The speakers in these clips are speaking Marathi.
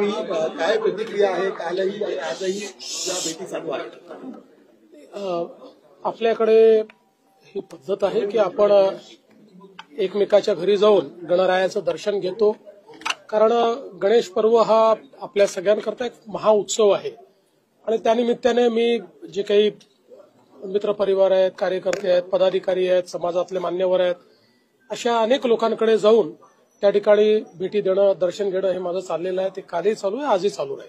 तुम्ही काय प्रतिक्रिया आहे? कालही आणि आजही या भेटी चालू आहेत. आपल्याकडे ही पद्धत आहे की आपण एकमेकाच्या घरी जाऊन गणरायाचं दर्शन घेतो. कारण गणेश पर्व हा आपल्या सगळ्यांकरता एक महाउत्सव आहे आणि त्यानिमित्ताने मी जे काही मित्रपरिवार आहेत, कार्यकर्ते आहेत, पदाधिकारी आहेत, समाजातले मान्यवर आहेत, अशा अनेक लोकांकडे जाऊन त्या ठिकाणी भेटी देणं, दर्शन घेणं हे माझं चाललेलं आहे. ते कालही चालू आहे, आजही चालू आहे.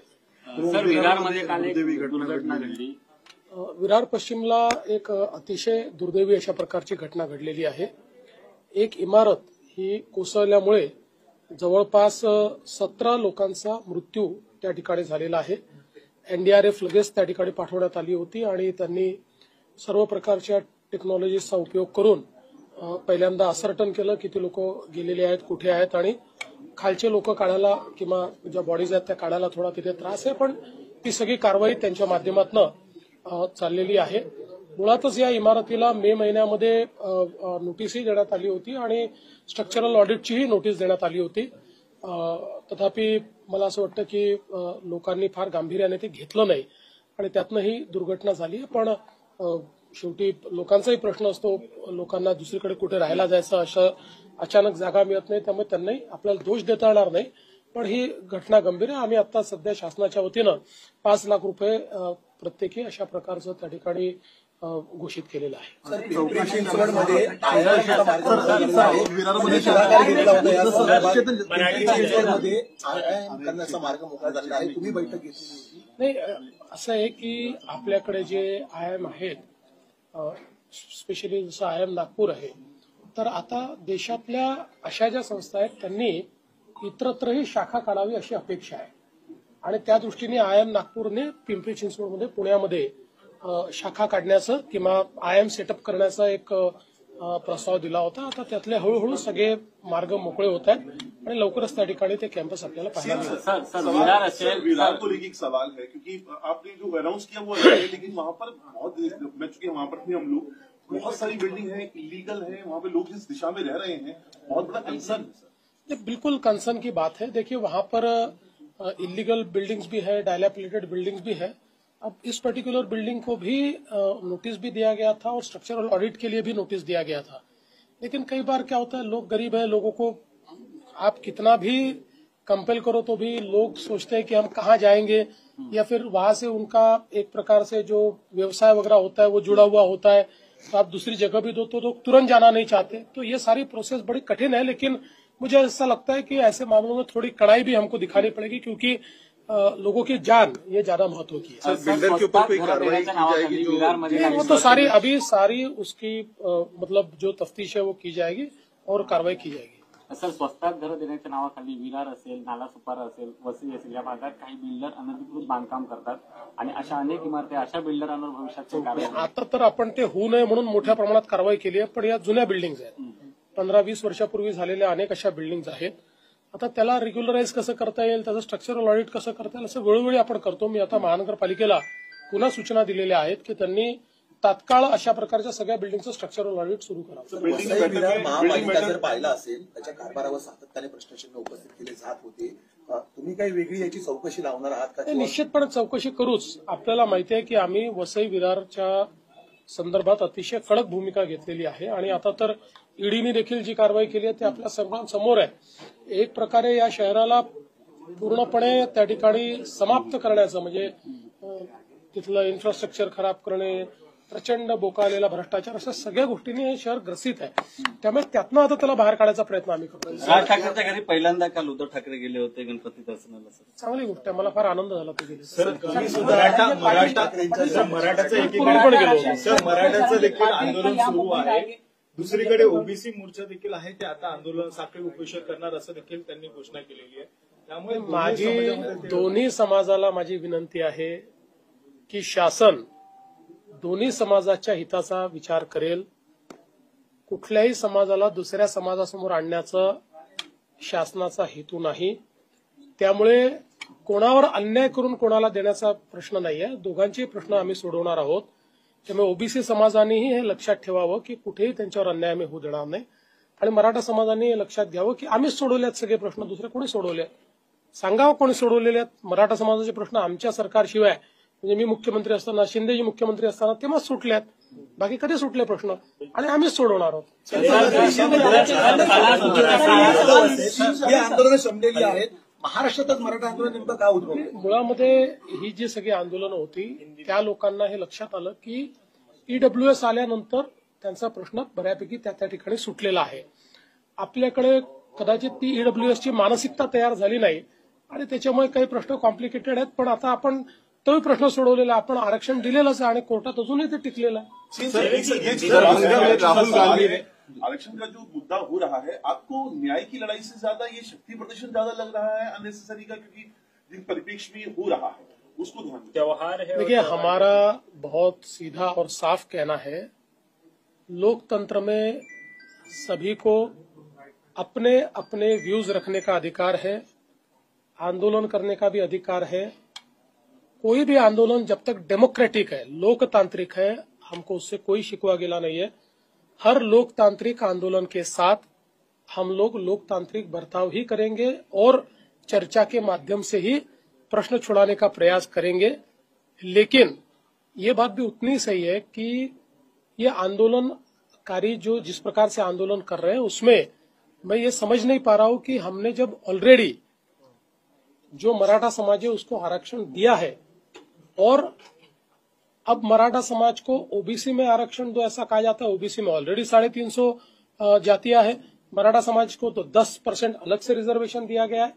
सर, विरारमध्ये काल एक दुर्घटना घडली. विरार पश्चिमला एक अतिशय दुर्दैवी अशा प्रकारची घटना घडलेली आहे. एक इमारत ही कोसळल्यामुळे जवळपास 17 लोकांचा मृत्यू त्या ठिकाणी झालेला आहे. एनडीआरएफ लगेच त्या ठिकाणी पाठवण्यात आली होती आणि त्यांनी सर्व प्रकारच्या टेक्नॉलॉजीचा उपयोग करून पहिल्यांदा असर्टन केलं किती लोक गेलेले आहेत, कुठे आहेत, आणि खालचे लोक काढायला किंवा ज्या बॉडीज आहेत त्या काढायला थोडा तिथे त्रास आहे, पण ती सगळी कारवाई त्यांच्या माध्यमातून चाललेली आहे. मुळातच या इमारतीला मे महिन्यामध्ये नोटीसही देण्यात आली होती आणि स्ट्रक्चरल ऑडिटचीही नोटीस देण्यात आली होती. तथापि मला असं वाटतं की लोकांनी फार गांभीर्याने ते घेतलं नाही आणि त्यातनं ही दुर्घटना झाली. पण शेवटी लोकांचाही प्रश्न असतो, लोकांना दुसरीकडे कुठे राहायला जायचं, असं अचानक जागा मिळत नाही, त्यामुळे त्यांनाही आपल्याला दोष देता येणार नाही. पण ही घटना गंभीर आहे. आम्ही आता सध्या शासनाच्या वतीनं 5 लाख रुपये प्रत्येकी अशा प्रकारचं त्या ठिकाणी घोषित केलेलं आहे. मार्ग मोकळा झालेला आहे, तुम्ही बैठक घेतली नाही, असं आहे की आपल्याकडे जे आयएम आहेत, स्पेशली जसं आयएम नागपूर आहे, तर आता देशातल्या अशा ज्या संस्था आहेत त्यांनी इतरत्रही शाखा काढावी अशी अपेक्षा आहे आणि त्या दृष्टीने आयएम नागपूरने पिंपरी चिंचवडमध्ये, पुण्यामध्ये शाखा काढण्याचं किंवा आयएम सेटअप करण्याचा एक प्रस्ताव दिला होता. आता त्यातले हळूहळू सगळे मार्ग मोकळे होत आहेत आणि लवकरच त्या ठिकाणी ते कॅम्पस आपल्याला पाहायला मिळेल. विरार को लेकर एक सवाल है क्योंकि आपने जो अनाउंस किया वो अच्छा है, लेकिन वहाँ पर बहुत, मैं चूंकि वहाँ पर भी हम लोग, बहुत सारी बिल्डिंग है इलीगल है, वहाँ पे लोग जिस दिशा में रह रहे हैं, बहुत बड़ा कंसर्न है. बिल्कुल कंसर्न की बात है. देखिए, वहाँ पर इलीगल बिल्डिंग्स भी है, डायलापिलेटेड बिल्डिंग्स भी है. अब इस पर्टिकुलर बिल्डिंग को भी नोटिस भी दिया गया था और स्ट्रक्चरल ऑडिट के लिए भी नोटिस दिया गया था. लेकिन कई बार क्या होता है, लोग गरीब है, लोगों को आप कितना भी कंपेल करो तो भी लोग सोचते हैं कि हम कहाँ जाएंगे, या फिर वहां से उनका एक प्रकार से जो व्यवसाय वगैरह होता है वो जुड़ा हुआ होता है, तो आप दूसरी जगह भी दो तो लोग तुरंत जाना नहीं चाहते. तो ये सारी प्रोसेस बड़ी कठिन है, लेकिन मुझे ऐसा लगता है कि ऐसे मामलों में थोड़ी कड़ाई भी हमको दिखानी पड़ेगी, क्योंकि लोगों की जान ये ज्यादा महत्व की है. बिल्डर के ऊपर कोई कार्रवाई की जाएगी जो वो तो सारी उसकी मतलब जो तफ्तीश है वो की जाएगी और कार्रवाई की जाएगी. सर, स्वस्तात घरं देण्याच्या नावाखाली विरार असेल, नालासोपारा असेल, वसई असेल, या भागात काही बिल्डर अनधिकृत बांधकाम करतात आणि अशा अनेक इमारती, अशा बिल्डरांवर भविष्यात कारवाई. आता तर आपण ते होऊ नये म्हणून मोठ्या प्रमाणात कारवाई केली आहे, पण या जुन्या बिल्डिंग्स आहेत, 15-20 वर्षापूर्वी झालेल्या अनेक अशा बिल्डिंग्स आहेत. आता त्याला रेग्युलराईज कसं करता येईल, त्याचं स्ट्रक्चरल ऑडिट कसं करता येईल, असं वेळोवेळी आपण करतो. मी आता महानगरपालिकेला पुन्हा सूचना दिलेल्या आहेत की त्यांनी तात्काळ अशा प्रकारच्या सगळ्या बिल्डिंगचं स्ट्रक्चरल ऑडिट सुरू करावं. महापालिका जर पाहिला असेल, त्याच्या कारभारावर सातत्याने प्रश्नचिन्ह उपस्थित केले जात होते, तुम्ही काही वेगळी याची चौकशी लावणार आहात का? निश्चितपणे चौकशी करूच. आपल्याला माहिती आहे की आम्ही वसई विरारच्या संदर्भात अतिशय कडक भूमिका घेतलेली आहे आणि आता तर ईडीने देखील जी कारवाई केली आहे ती आपल्या सर्वांसमोर आहे. एक प्रकारे या शहराला पूर्णपणे त्या ठिकाणी समाप्त करण्याचं, म्हणजे तिथलं इन्फ्रास्ट्रक्चर खराब करणे, प्रचंड बोकाळलेला भ्रष्टाचार, अशा सगळ्या गोष्टींनी हे शहर ग्रसित आहे. त्यामुळे त्यातनं आता त्याला बाहेर काढायचा प्रयत्न आम्ही करतो. राज ठाकरेंच्या घरी पहिल्यांदा काल उद्धव ठाकरे गेले होते गणपती दर्शनाला. चांगली गोष्ट आहे, मला फार आनंद झाला ते गेले. मराठ्याचं देखील आंदोलन सुरू आहे. दुसरीकडे ओबीसी मोर्चा देखील आहे, ते आता आंदोलन साखळी उपोषण करणार असं देखील त्यांनी घोषणा केलेली आहे. त्यामुळे माझी दोन्ही समाजाला माझी विनंती आहे की शासन दोन्ही समाजाच्या हिताचा विचार करेल. कुठल्याही समाजाला दुसऱ्या समाजासमोर आणण्याचा शासनाचा हेतू नाही. त्यामुळे कोणावर अन्याय करून कोणाला देण्याचा प्रश्न नाहीये. दोघांचे प्रश्न आम्ही सोडवणार आहोत. त्यामुळे ओबीसी समाजानेही हे लक्षात ठेवावं की कुठेही त्यांच्यावर अन्याय आम्ही होऊ देणार नाही आणि मराठा समाजाने हे लक्षात घ्यावं की आम्हीच सोडवल्यात सगळे प्रश्न, दुसरे कोणी सोडवले. सांगावं कोणी सोडवलेले आहेत मराठा समाजाचे प्रश्न आमच्या सरकारशिवाय, म्हणजे मी मुख्यमंत्री असताना, शिंदेजी मुख्यमंत्री असताना तेव्हाच सुटल्यात, बाकी कधी सुटले प्रश्न, आणि आम्हीच सोडवणार आहोत. ही आंदोलनं संपलेली आहेत. महाराष्ट्रातच मराठा आंदोलन नेमकं का उद्भवलं? मुळामध्ये ही जी सगळी आंदोलनं होती त्या लोकांना हे लक्षात आलं की ईडब्ल्यूएस आल्यानंतर त्यांचा प्रश्न बऱ्यापैकी त्या ठिकाणी सुटलेला आहे. आपल्याकडे कदाचित ती ईडब्ल्यूएसची मानसिकता तयार झाली नाही आणि त्याच्यामुळे काही प्रश्न कॉम्प्लिकेटेड आहेत, पण आता आपण तोही प्रश्न सोडवलेला, आपण आरक्षण दिलेलंच आहे आणि कोर्टात अजूनही ते टिकलेलं आहे. राहुल गांधी आरक्षण का जो मुद्दा हो रहा है, आपको न्याय की लड़ाई से ज्यादा ये शक्ति प्रदर्शन ज्यादा लग रहा है अननेसेसरी का, क्योंकि जिन परिप्रेक्ष्य में हो रहा है उसको ध्यान में त्योहार है। देखिए, हमारा बहुत सीधा और साफ कहना है, लोकतंत्र में सभी को अपने अपने व्यूज रखने का अधिकार है, आंदोलन करने का भी अधिकार है। कोई भी आंदोलन जब तक डेमोक्रेटिक है, लोकतांत्रिक है, हमको उससे कोई शिकवा गिला नहीं है। हर लोकतांत्रिक आंदोलन के साथ हम लोग लोकतांत्रिक बर्ताव ही करेंगे और चर्चा के माध्यम से ही प्रश्न छुड़ाने का प्रयास करेंगे। लेकिन ये बात भी उतनी सही है कि ये आंदोलनकारी जो जिस प्रकार से आंदोलन कर रहे हैं उसमें मैं ये समझ नहीं पा रहा हूं कि हमने जब ऑलरेडी जो मराठा समाज है उसको आरक्षण दिया है और अब मराठा समाज को ओबीसी में आरक्षण दो ऐसा कहा जाता है। ओबीसी में ऑलरेडी 350 जातियां है, मराठा समाज को तो 10% अलग से रिजर्वेशन दिया गया है।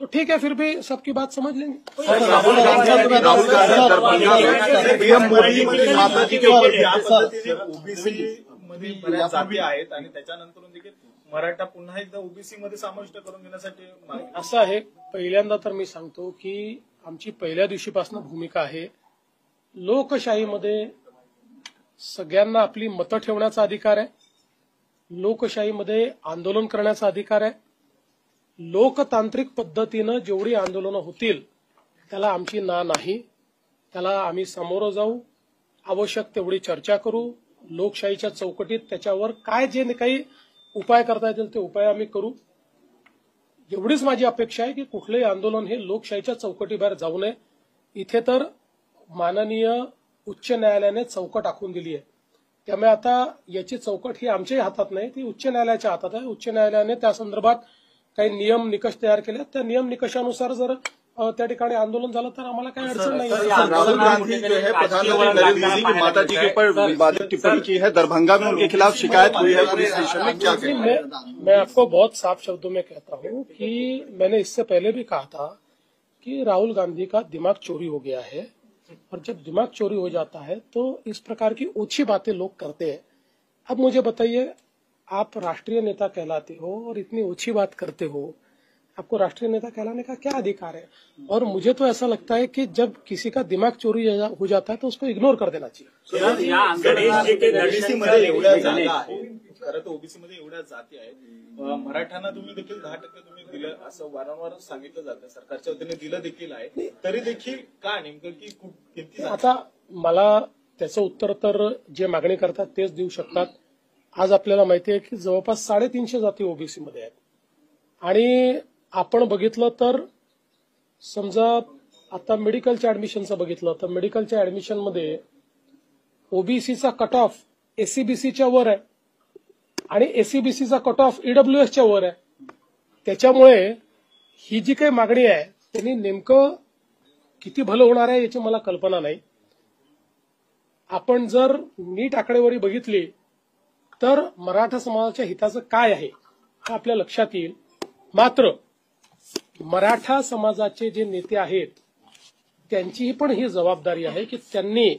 तो ठीक है, फिर भी सबकी बात समझ लेंगे। राहुल गांधी पीएम मोदी माता जी के ओबीसी मध्ये बऱ्याच जाती आहेत आणि त्याच्यानंतर देखील मराठा पुन्हा एकदा ओबीसी मध्ये समाविष्ट करून घेण्यासाठी असं आहे, पहिल्यांदा तर मी सांगतो की आमची पहिल्या दिवशीपासून भूमिका आहे, लोकशाहीमध्ये सगळ्यांना आपली मतं ठेवण्याचा अधिकार आहे, लोकशाहीमध्ये आंदोलन करण्याचा अधिकार आहे, लोकतांत्रिक पद्धतीनं जेवढी आंदोलनं होतील त्याला आमची ना नाही, त्याला आम्ही सामोरं जाऊ, आवश्यक तेवढी चर्चा करू, लोकशाहीच्या चौकटीत त्याच्यावर काय जे काही उपाय करता येतील ते उपाय आम्ही करू। एवढीच माझी अपेक्षा आहे की कुठलंही आंदोलन हे लोकशाहीच्या चौकटीबाहेर जाऊ नये। इथे तर माननीय उच्च न्यायालयाने चौकट आखून दिली आहे, त्यामुळे आता याची चौकट ही आमच्याही हातात नाही, ती उच्च न्यायालयाच्या हातात आहे। उच्च न्यायालयाने त्या संदर्भात काही नियम निकष तयार केले, त्या नियम निकषानुसार जर त्या ठिकाणी आंदोलन झालं तर आम्हाला काही अडचण नाही। राहुल गांधी जो है प्रधानमंत्री नरेंद्र मोदी की माता जी के ऊपर विवादित टिप्पणी की है, दरभंगा में उनके खिलाफ शिकायत हुई है पुलिस स्टेशन में, क्या कहें? मैं आपको बहुत साफ शब्दों में कहता हूं कि मैंने इससे पहले भी कहा था कि राहुल गांधी का दिमाग चोरी हो गया है, और जब दिमाग चोरी हो जाता है तो इस प्रकार की ओछी बातें लोग करते हैं। अब मुझे बताइए, आप राष्ट्रीय नेता कहलाते हो और इतनी ओछी बात करते हो, आपको राष्ट्रीय नेता कहलाने का क्या अधिकार है? और मुझे तो ऐसा लगता है कि जब किसी का दिमाग चोरी हो जाता है तो उसको इग्नोर कर देना चाहिए। ओबीसी मध्ये एवढ्या जाती आहेत, खरं तर ओबीसी मध्ये एवढ्या जाती आहेत, मराठ्यांना तुम्ही देखील 10% तुम्ही दिलं असं वारंवार सांगितलं जातं, सरकारच्या वतीने दिलं देखील आहे, तरी देखील का नेमकं की किती? आता मला त्याचं उत्तर तर जे मागणी करतात तेच देऊ शकतात। आज आपल्याला माहिती आहे की जवळपास 350 जाती ओबीसी मध्ये आहेत, आणि आपण बघितलं तर समजा आता मेडिकलच्या ऍडमिशनचं बघितलं तर मेडिकलच्या ऍडमिशनमध्ये ओबीसीचा कट ऑफ एससीबीसीच्या वर आहे आणि एससीबीसीचा कट ऑफ ईडब्ल्यूएसच्या वर आहे। त्याच्यामुळे ही जी काही मागणी आहे त्यांनी नेमकं किती भलं होणार आहे याची मला कल्पना नाही। आपण जर नीट आकडेवारी बघितली तर मराठा समाजाच्या हिताचं काय आहे हे आपल्या लक्षात येईल। मात्र मराठा समाजाचे जे नेते आहेत त्यांचीही पण ही जबाबदारी आहे की त्यांनी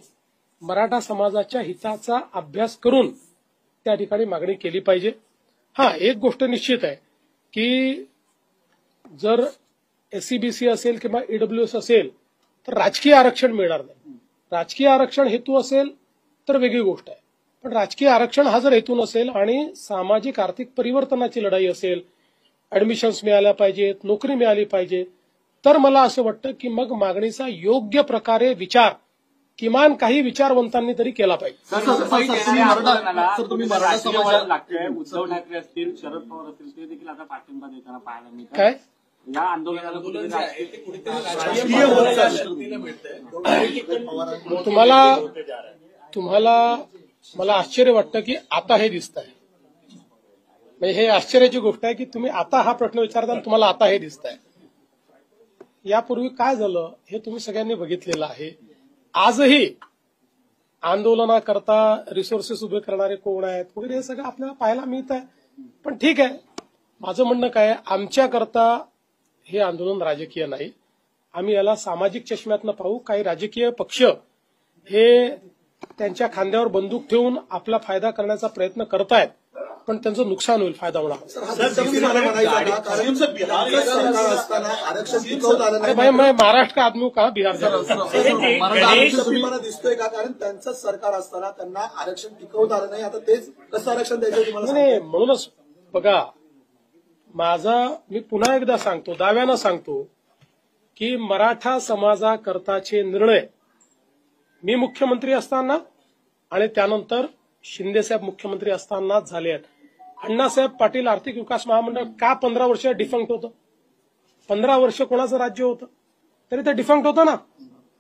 मराठा समाजाच्या हिताचा अभ्यास करून त्या ठिकाणी मागणी केली पाहिजे। एक गोष्ट निश्चित आहे की जर एससीबीसी असेल किंवा ईडब्ल्यूएस असेल तर राजकीय आरक्षण मिळणार नाही। राजकीय आरक्षण हेतू असेल तर वेगळी गोष्ट आहे, पण राजकीय आरक्षण हा जर हेतू नसेल आणि सामाजिक आर्थिक परिवर्तनाची लढाई असेल, ऍडमिशन्स मिळाल्या पाहिजेत, नोकरी मिळाली पाहिजे, तर मला असं वाटतं की मग मागणीचा योग्य प्रकारे विचार किमान काही विचारवंतांनी तरी केला पाहिजे। तुम्ही मराठा समाजाला लागतोय, उद्धव ठाकरे असतील, शरद पवार असतील, ते देखील आता पाठिंबा देताना पाहायला मिळतात। काय या आंदोलनाला कुठेतरी तुम्हाला मला आश्चर्य वाटतं की आता हे दिसत आहे. म्हणजे हे आश्चर्याची गोष्ट आहे की तुम्ही आता हा प्रश्न विचारता आणि तुम्हाला आता हे दिसत आहे. यापूर्वी काय झालं हे तुम्ही सगळ्यांनी बघितलेलं आहे. आजही आंदोलनाकरता रिसोर्सेस उभे करणारे कोण आहेत वगैरे हे सगळं आपल्याला पाहायला मिळत आहे. पण ठीक आहे, माझं म्हणणं काय आहे, आमच्याकरता हे आंदोलन राजकीय नाही. आम्ही याला सामाजिक चष्म्यातनं पाहू. काही राजकीय पक्ष हे त्यांच्या खांद्यावर बंदूक ठेवून आपला फायदा करण्याचा प्रयत्न करतायत, पण त्यांचं नुकसान होईल, फायदा होणार. मैं महाराष्ट्र का आदमी हूं, कहा बिहार जा मला दिसतोय का? कारण त्यांचं सरकार असताना त्यांना आरक्षण टिकवता आलं नाही. आता तेच कसं आरक्षण द्यायचं नाही. म्हणूनच बघा, मी पुन्हा एकदा सांगतो, दाव्यानं सांगतो की मराठा समाजाकरताचे निर्णय मी मुख्यमंत्री असताना आणि त्यानंतर शिंदेसाहेब मुख्यमंत्री असतानाच झाले आहेत. अण्णासाहेब पाटील आर्थिक विकास महामंडळ का 15 वर्ष डिफंक्ट होतं? 15 वर्ष कोणाचं राज्य होतं तरी ते डिफंक्ट होतं ना.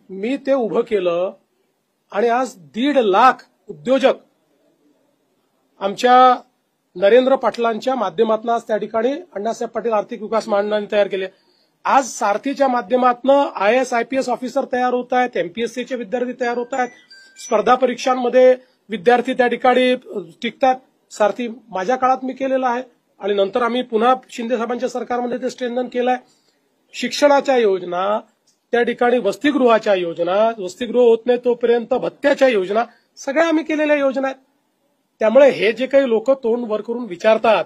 मी ते उभं केलं आणि आज 1.5 लाख उद्योजक आमच्या नरेंद्र पाटलांच्या माध्यमातून आज त्या ठिकाणी अण्णासाहेब पाटील आर्थिक विकास महामंडळाने तयार केले. आज सारथीच्या माध्यमातून IAS IPS ऑफिसर तयार होत आहेत, MPSCचे विद्यार्थी तयार होत आहेत, स्पर्धा परीक्षांमध्ये विद्यार्थी त्या ठिकाणी टिकतात. सारथी माझ्या काळात मी केलेला आहे आणि नंतर आम्ही पुन्हा शिंदे साहेबांच्या सरकारमध्ये ते स्ट्रेंथन केलंय. शिक्षणाच्या योजना, त्या ठिकाणी वसतिगृहाच्या योजना, वसतिगृह होत नाही तोपर्यंत भत्त्याच्या योजना, सगळ्या आम्ही केलेल्या योजना आहेत. त्यामुळे हे जे काही लोक तोंड वर करून विचारतात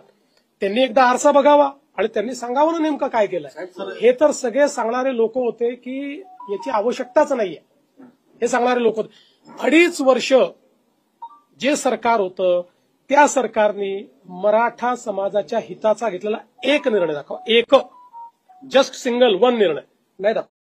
त्यांनी एकदा आरसा बघावा आणि त्यांनी सांगावं ना नेमकं काय केलंय. हे तर सगळे सांगणारे लोक होते की याची आवश्यकताच नाहीये, हे सांगणारे लोक होते. 2.5 वर्ष जे सरकार होतं त्या सरकारने मराठा समाजाच्या हिताचा घेतलेला एक निर्णय दाखवा, एक जस्ट सिंगल वन निर्णय नाही दाखवा.